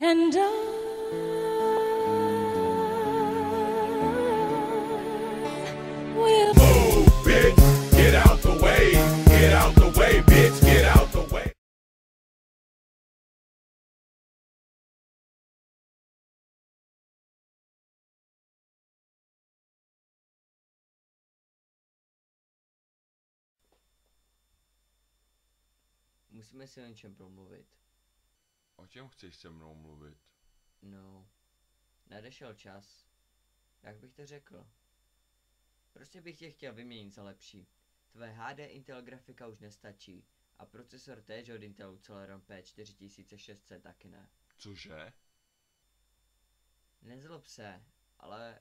And I will Move, bitch, get out the way. Get out the way, bitch, get out the way. Musíme si o něčem promluvit. O čem chceš se mnou mluvit? No, nadešel čas. Jak bych to řekl? Prostě bych tě chtěl vyměnit za lepší. Tvé HD Intel grafika už nestačí. A procesor též od Intelu Celeron P4600 taky ne. Cože? Nezlob se, ale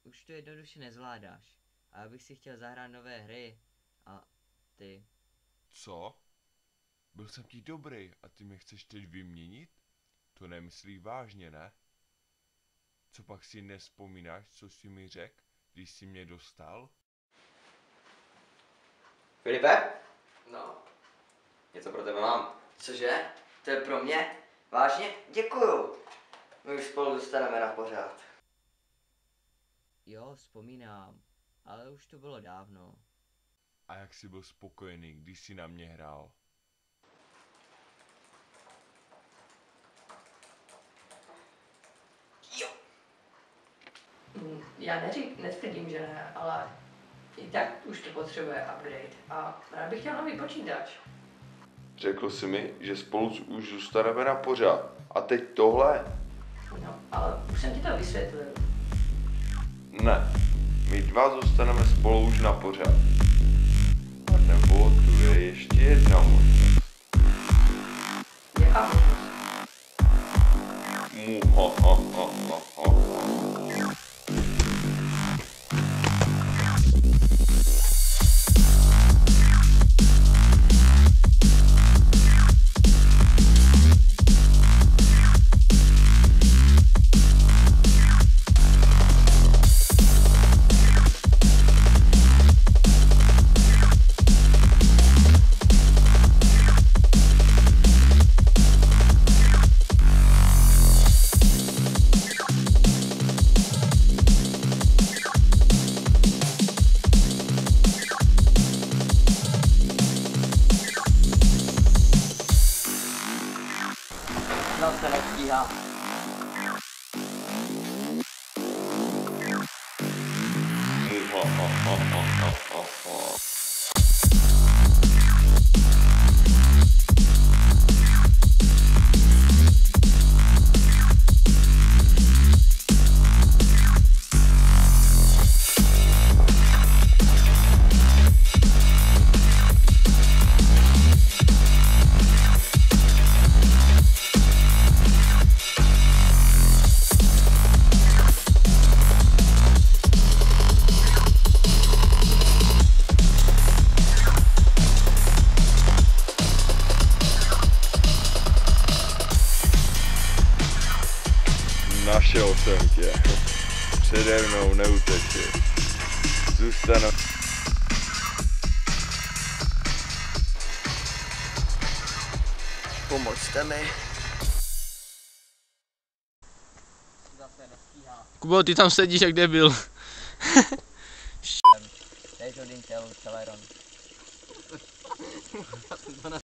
už to jednoduše nezvládáš. A já bych si chtěl zahrát nové hry. A ty... Co? Byl jsem ti dobrý a ty mě chceš teď vyměnit? To nemyslíš vážně, ne? Co pak si nevzpomínáš, co jsi mi řekl, když jsi mě dostal? Filipe? No, Něco pro tebe mám. cože? To je pro mě? Vážně? Děkuju. My už spolu zůstaneme na pořád. Jo, vzpomínám, ale už to bylo dávno. A jak jsi byl spokojený, když jsi na mě hrál? Já netvrdím, že ne, ale i tak už to potřebuje upgrade a rád bych chtěl nový počítač. Řekl jsi mi, že spolu už zůstaneme na pořád. A teď tohle? No, ale už jsem ti to vysvětlil. Ne. My dva zůstaneme spolu už na pořád. A nebo tu je ještě jedna možnost. Jaká možnost? No se nestíhá. Našel jsem tě. Přede mnou neuteči. Zůstanu. Pomozte mi. Zase nestíhá. Kubo, ty tam sedíš jak debil. Též od Intelu Celeron.